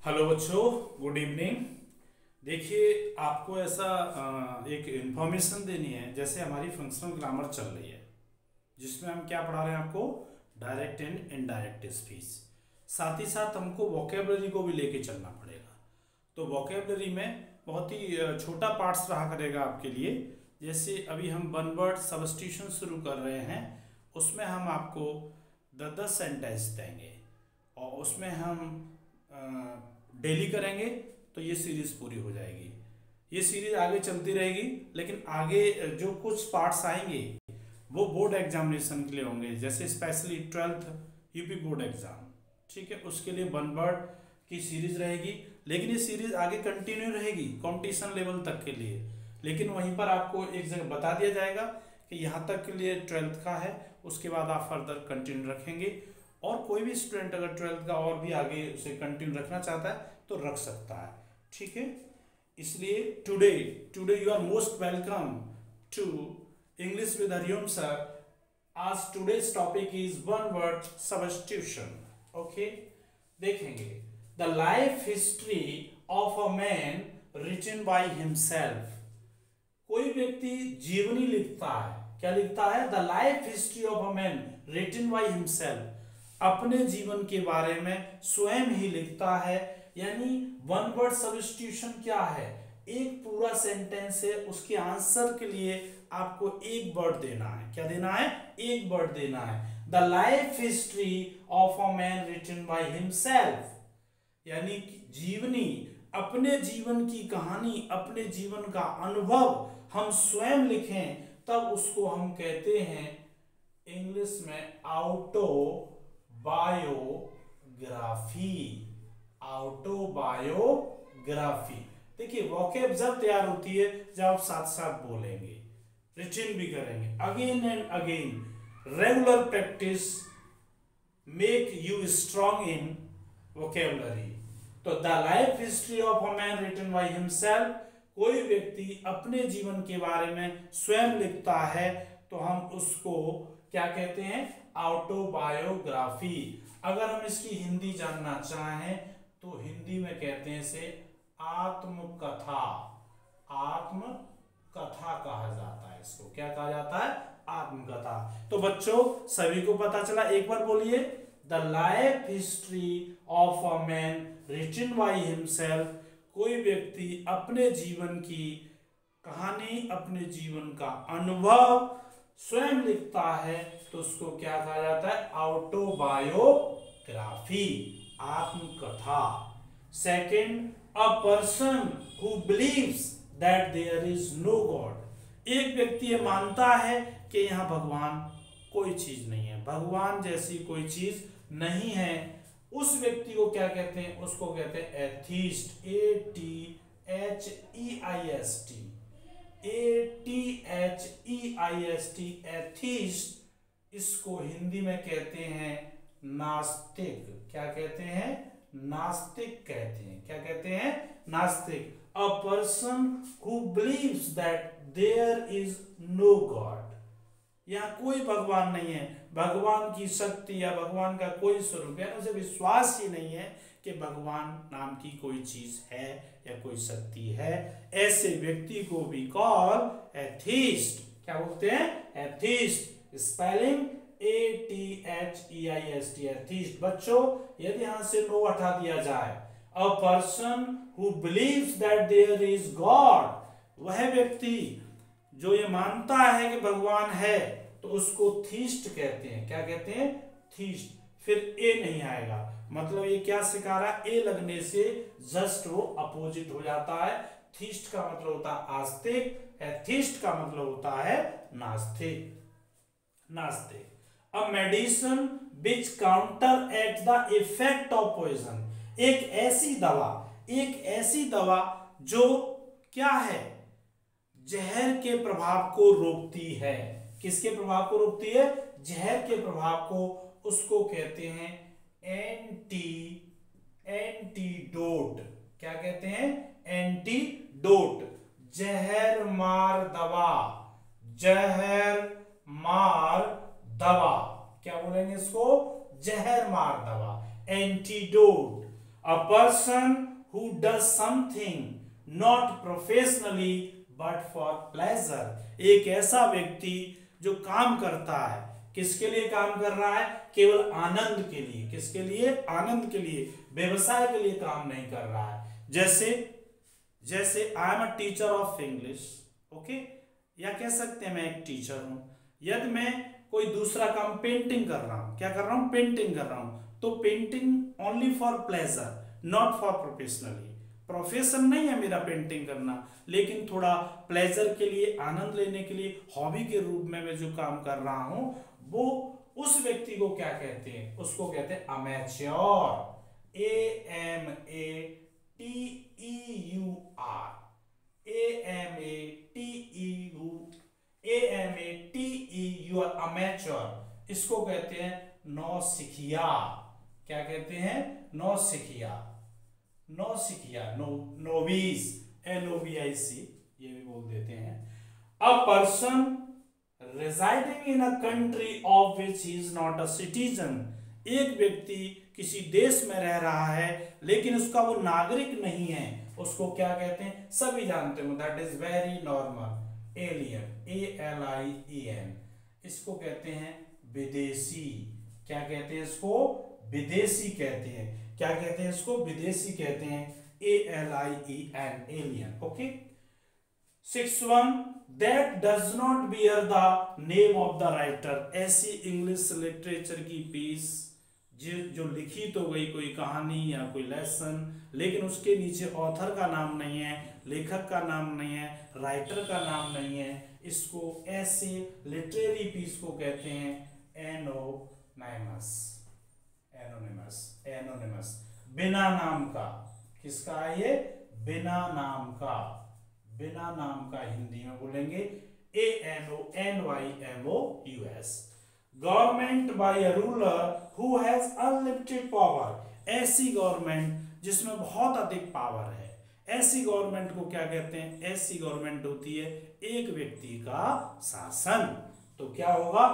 Hello बच्चों, good evening. देखिए, आपको ऐसा एक इंफॉर्मेशन देनी है। जैसे हमारी फंक्शनल ग्रामर चल रही है, जिसमें हम क्या पढ़ा रहे हैं आपको, डायरेक्ट एंड इनडायरेक्ट स्पीच। साथ ही साथ हमको वोकेबलरी को भी लेके चलना पड़ेगा। तो वोकेबलरी में बहुत ही छोटा पार्ट्स रहा करेगा आपके लिए। जैसे अभी हम वन वर्ड सब्स्टिट्यूशन शुरू कर रहे हैं, उसमें हम आपको 10 सेंटेंस देंगे और उसमें हम डेली करेंगे तो ये सीरीज पूरी हो जाएगी। ये सीरीज आगे चलती रहेगी, लेकिन आगे जो कुछ पार्ट्स आएंगे वो बोर्ड एग्जामिनेशन के लिए होंगे। जैसे specially 12th UP board exam, ठीक है, उसके लिए वन वर्ड की सीरीज रहेगी। लेकिन ये सीरीज आगे कंटिन्यू रहेगी कंपटीशन लेवल तक के लिए। लेकिन वहीं पर आपको एक जगह बता दिया जाएगा कि यहाँ तक के लिए 12th का है, उसके बाद आप फर्दर कंटिन्यू रखेंगे। और कोई भी स्टूडेंट अगर 12th का और भी आगे उसे कंटिन्यू रखना चाहता है तो रख सकता है, ठीक है। इसलिए today you are most welcome to English with Hariom sir. आज today's topic is one word substitution. Okay, देखेंगे the life history of a man written by himself. कोई व्यक्ति जीवनी लिखता है। क्या लिखता है? The life history of a man written by himself. अपने जीवन के बारे में स्वयं ही लिखता है। यानी वन वर्ड सब्स्टिट्यूशन क्या है? एक पूरा सेंटेंस है, उसके आंसर के लिए आपको एक वर्ड देना है। क्या देना है? एक वर्ड देना है। The life history of a man written by himself, यानी जीवनी, अपने जीवन की कहानी, अपने जीवन का अनुभव हम स्वयं लिखें, तब उसको हम कहते हैं इंग्लिश में ऑटोबायोग्राफी। ऑटोबायोग्राफी। देखिए, वोकैब जब तैयार होती है जब आप साथ साथ बोलेंगे, रिटन भी करेंगे। Again and again regular practice make you strong in vocabulary. तो the life history of a man written by himself, कोई व्यक्ति अपने जीवन के बारे में स्वयं लिखता है तो हम उसको क्या कहते हैं? ऑटोबायोग्राफी। अगर हम इसकी हिंदी जानना चाहें तो हिंदी में कहते हैं इसे आत्मकथा। आत्मकथा कहा जाता है इसको। क्या कहा जाता है? आत्मकथा। तो बच्चों, सभी को पता चला? एक बार बोलिए, the life history of a man written by himself. कोई व्यक्ति अपने जीवन की कहानी, अपने जीवन का अनुभव स्वयं लिखता है तो उसको क्या कहा जाता है? ऑटोबायोग्राफी, आत्मकथा। Second, a person who believes that there is no God. एक व्यक्ति ये मानता है कि यहाँ भगवान कोई चीज नहीं है, भगवान जैसी कोई चीज नहीं है। उस व्यक्ति को क्या कहते हैं? उसको कहते हैं एथीस्ट। ATHEIST, atheist. इसको हिंदी में कहते हैं नास्तिक। क्या कहते हैं? नास्तिक कहते हैं। क्या कहते हैं? नास्तिक। A person who believes that there is no God. यहाँ कोई भगवान नहीं है, भगवान की शक्ति या भगवान का कोई स्वरूप है, उसे विश्वास ही नहीं है कि भगवान नाम की कोई चीज है या कोई शक्ति है। ऐसे व्यक्ति को भी कॉल एथीस्ट। क्या बोलते हैं? एथीस्ट। Spelling ATHEIST, atheist. बच्चों, यदि यहां से नो हटा दिया जाए, a person who believes that there is God, वह व्यक्ति जो ये मानता है कि भगवान है, तो उसको थीस्ट कहते हैं। क्या कहते हैं? थीस्ट। फिर ए नहीं आएगा, मतलब ये क्या सिखा रहा है? ए लगने से जस्ट वो अपोजिट हो जाता है। थीस्ट का मतलब होता है आस्तिक, एथीस्ट का मतलब होता है नास्तिक। नास्तिक। A medicine which counteract the effect of poison. एक ऐसी दवा जो क्या है? जहर के प्रभाव को रोकती है। किसके प्रभाव को रोकती है? जहर के प्रभाव को। उसको कहते हैं एंटीडोट। क्या कहते हैं? एंटीडोट। जहर मार दवा। जहर मार दवा। क्या बोलेंगे इसको? जहर मार दवा, antidote. A person who does something not professionally but for pleasure. एक ऐसा व्यक्ति जो काम करता है, किसके लिए काम कर रहा है? केवल आनंद के लिए। किसके लिए? आनंद के लिए, व्यवसाय के लिए काम नहीं कर रहा है। जैसे I am a teacher of English, okay, या कह सकते हैं मैं एक टीचर हूं। यदि मैं कोई दूसरा काम पेंटिंग कर रहा हूं, क्या कर रहा हूं? पेंटिंग कर रहा हूं, तो painting only for pleasure, not for professionally. Profession नहीं है मेरा पेंटिंग करना, लेकिन थोड़ा प्लेजर के लिए, आनंद लेने के लिए, हॉबी के रूप में मैं जो काम कर रहा हूं, वो उस व्यक्ति को क्या कहते हैं? उसको कहते हैं अमेच्योर। AMATEUR, amateur. इसको कहते हैं नौसिखिया। क्या कहते हैं? नौसिखिया। नौसिखिया, नोविस, NOVIC, ये भी बोल देते हैं। A person residing in a country of which he is not a citizen, एक व्यक्ति किसी देश में रह रहा है लेकिन उसका वो नागरिक नहीं है, उसको क्या कहते हैं? सभी जानते हो, that is very normal, alien, ALIEN। इसको कहते हैं विदेशी। क्या कहते हैं इसको? विदेशी कहते हैं। क्या कहते हैं इसको? विदेशी कहते हैं, ALIEN, alien. Okay. 6.1 that does not bear the name of the writer। ऐसी इंग्लिश लिटरेचर की पीस जो लिखी तो गई, कोई कहानी या कोई लेसन, लेकिन उसके नीचे ऑथर का नाम नहीं है, लेखक का नाम नहीं है, राइटर का नाम नहीं है, इसको ऐसे लिटरेरी पीस को कहते हैं एनोनिमस। एनोनिमस, एनोनिमस, बिना नाम का। किसका है ये? बिना नाम का। बिना नाम का हिंदी में बोलेंगे ANONYMOUS। Government by a ruler who has unlimited power. ऐसी गवर्नमेंट जिसमें बहुत अधिक पावर है, ऐसी गवर्नमेंट को क्या कहते हैं? ऐसी गवर्नमेंट होती है एक व्यक्ति का शासन। तो क्या होगा?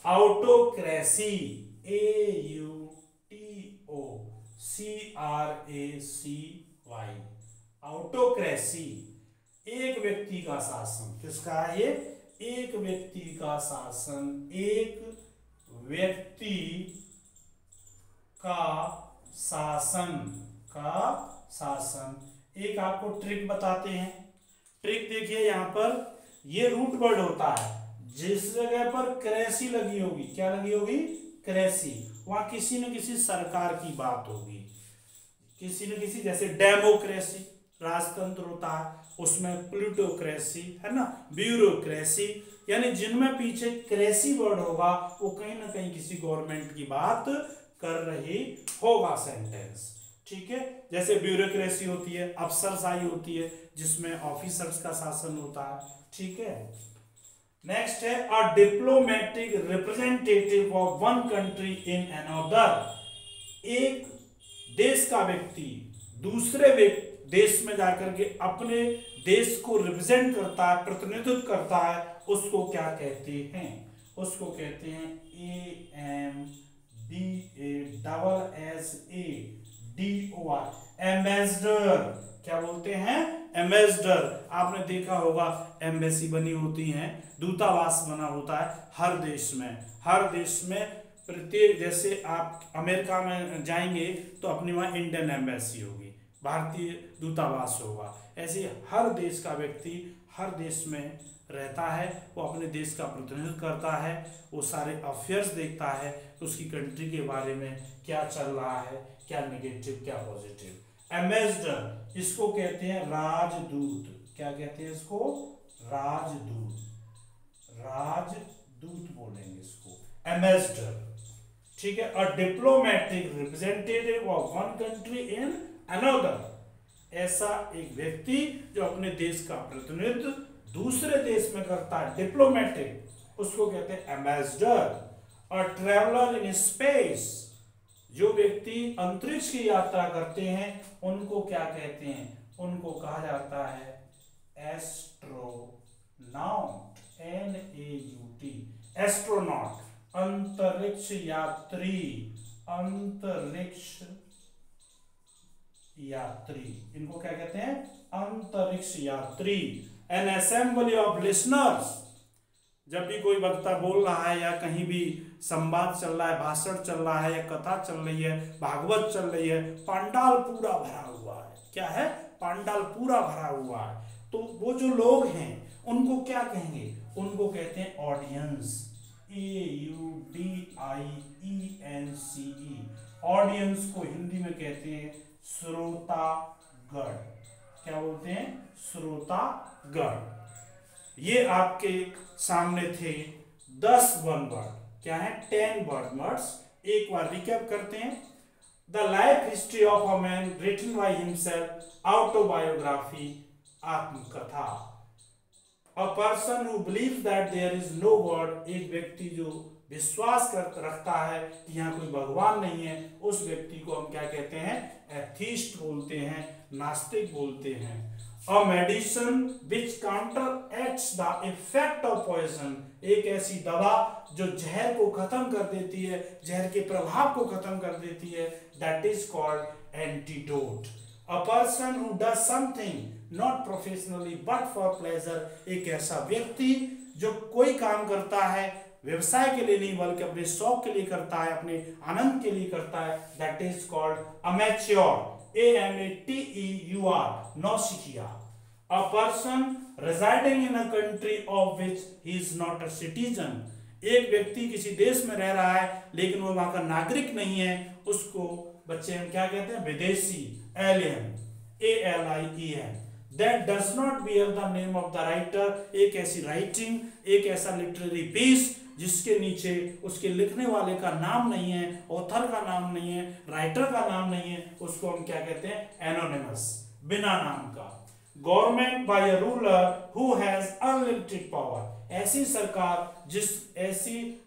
ऑटोक्रेसी, AUTOCRACY, ऑटोक्रेसी, एक व्यक्ति का शासन। किसका है ये? एक व्यक्ति का शासन, एक व्यक्ति का शासन, का शासन। एक आपको ट्रिक बताते हैं। ट्रिक देखिए, यहां पर ये रूट वर्ड होता है, जिस जगह पर क्रेसी लगी होगी, क्या लगी होगी? क्रेसी, वहां किसी न किसी सरकार की बात होगी, किसी न किसी, जैसे डेमोक्रेसी राजतंत्र होता है, उसमें प्लूटोक्रेसी है ना, ब्यूरोक्रेसी, यानी जिनमें पीछे क्रेसी वर्ड होगा वो कहीं ना कहीं किसी गवर्नमेंट की बात कर रही होगा, सेंटेंस। ठीक है, जैसे ब्यूरोक्रेसी होती है, अफसरशाही होती है, जिसमें ऑफिसर्स का शासन होता है। ठीक है, नेक्स्ट है अ diplomatic representative of one country in another. एक देश का व्यक्ति दूसरे देश में जाकर के अपने देश को रिप्रेजेंट करता है, प्रतिनिधित्व करता है, उसको क्या कहते हैं? उसको कहते हैं AMBASSADOR, एम्बेसडर। क्या बोलते हैं? एम्बेसडर। आपने देखा होगा एम्बेसी बनी होती हैं, दूतावास बना होता है हर देश में। हर देश में प्रत्येक, जैसे आप अमेरिका में जाएंगे तो अपनी वहाँ इंडियन एम्बेसी होगी, भारतीय दूतावास होगा। ऐसे हर देश का व्यक्ति हर देश में रहता है, वो अपने देश का प्रतिनिधित्व करता है, वो सारे अफेयर्स देखता है, उसकी कंट्री के बारे में क्या चल रहा है, क्या नेगेटिव क्या पॉजिटिव। एम्बेसडर, इसको कहते हैं राजदूत। क्या कहते हैं इसको? राजदूत। राजदूत बोलेंगे इसको, एम्बेसडर। ठीक है, अ diplomatic representative of one country in another. ऐसा एक व्यक्ति जो अपने देश का प्रतिनिधित्व दूसरे देश में करता है, डिप्लोमेटिक, उसको कहते हैं ambassador. A traveller in space, जो व्यक्ति अंतरिक्ष की यात्रा करते हैं उनको क्या कहते हैं? उनको कहा जाता है एस्ट्रोनॉट, NAUT, एस्ट्रोनॉट, अंतरिक्ष यात्री, अंतरिक्ष यात्री, इनको क्या कहते हैं? अंतरिक्ष यात्री। एन असेंबली ऑफ लिसनर्स, जब भी कोई वक्ता बोल रहा है या कहीं भी संवाद चल रहा है, भाषण चल रहा है या कथा चल रही है, भागवत चल रही है, पंडाल पूरा भरा हुआ है। क्या है? पंडाल पूरा भरा हुआ है। तो वो जो लोग हैं उनको क्या कहेंगे? उनको कहते हैं ऑडियंस। AUDIENCE। ऑडियंस को हिंदी में कहते हैं श्रोतागण। क्या बोलते हैं? श्रोतागण। ये आपके सामने थे 10 वन वर्ड। क्या है? 10 वर्ड्स। एक बार रिकैप करते हैं। The life history of a man written by himself, autobiography, आत्मकथा। A person who believes that there is no God, एक व्यक्ति जो विश्वास रखता है कि यहाँ कोई भगवान नहीं है, उस व्यक्ति को हम क्या कहते हैं? एथीस्ट बोलते हैं, नास्तिक बोलते हैं। A medicine which counteracts the effect of poison, एक ऐसी दवा जो जहर को खत्म कर देती है, जहर के प्रभाव को खत्म कर देती है, that is called antidote. A person who does something not professionally but for pleasure, एक ऐसा व्यक्ति जो कोई काम करता है व्यवसाय के लिए नहीं बल्कि अपने शौक के लिए करता है, अपने आनंद के लिए करता है, that is called amateur. AMATEUR, नौसिखिया। A person residing in a country of which he is not a citizen, एक व्यक्ति किसी देश में रह रहा है लेकिन वो वहां का नागरिक नहीं है, उसको बच्चे हम क्या कहते हैं? विदेशी। alien, ALIEN। That does not bear the name of the writer, एक ऐसी राइटिंग, एक ऐसा लिटरेरी पीस जिसके नीचे उसके लिखने वाले का नाम नहीं है, ऑथर का नाम नहीं है, राइटर का नाम नहीं है, उसको हम क्या कहते हैं? एनोनिमस, बिना नाम का। Government by a ruler who has unlimited power, ऐसी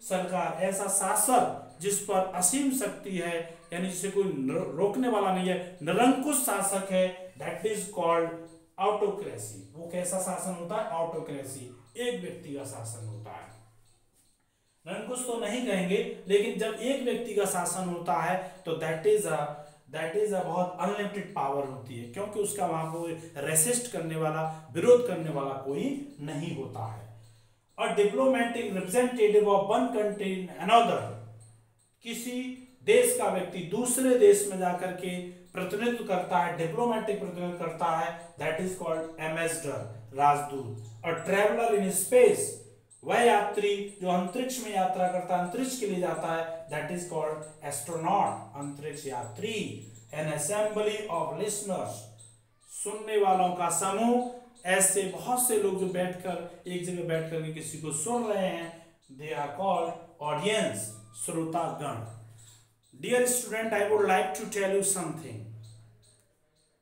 सरकार ऐसा शासक जिस पर असीम शक्ति है, यानी जिसे कोई रोकने वाला नहीं है, निरंकुश शासक है, दैट इज कॉल्ड ऑटोक्रेसी। वो कैसा शासन होता है? ऑटोक्रेसी, एक व्यक्ति का शासन होता है। निरंकुश तो नहीं कहेंगे, लेकिन जब एक व्यक्ति का शासन होता है तो दैट इज अ बहुत अनलिमिटेड पावर होती है, क्योंकि उसका वहां कोई रेसिस्ट करने वाला, विरोध करने वाला कोई नहीं होता है। अ diplomatic representative of one country in another, किसी देश का व्यक्ति दूसरे देश में जाकर के प्रतिनिधित्व करता है, डिप्लोमेटिक प्रतिनिधित्व करता है, दैट इज कॉल्ड एम्बेसडर, राजदूत। अ ट्रेवलर इन स्पेस, वह यात्री जो अंतरिक्ष में यात्रा करता है, अंतरिक्ष के लिए जाता है, दैट इज कॉल्ड एस्ट्रोनॉट, अंतरिक्ष यात्री। एन असेंबली ऑफ लिसनर्स, सुनने वालों का समूह, ऐसे बहुत से लोग जो बैठकर एक जगह बैठ करके किसी को सुन रहे हैं, दे आर कॉल्ड ऑडियंस, श्रोतागण। Dear student, I would like to tell you something.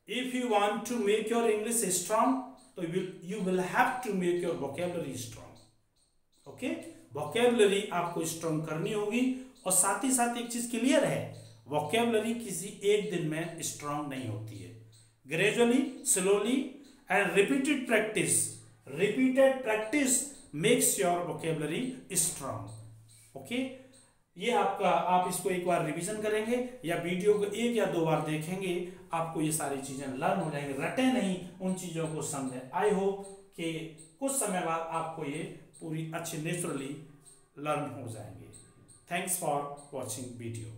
If you want to make your English strong, तो you will have to make your vocabulary strong. Okay, vocabulary आपको strong करनी होगी, और साथ ही साथ एक चीज क्लियर है, वोकैबुलरी किसी एक दिन में स्ट्रांग नहीं होती है। Gradually, slowly and repeated practice makes your vocabulary strong. Okay, ये आपका, आप इसको एक बार रिवीजन करेंगे या वीडियो को 1 या 2 बार देखेंगे, आपको ये सारी चीजें लर्न हो जाएंगे। रटे नहीं, उन चीजों को समझें। आई होप कि कुछ समय बाद आपको ये पूरी अच्छी नेचुरली लर्न हो जाएंगे। Thanks for watching video.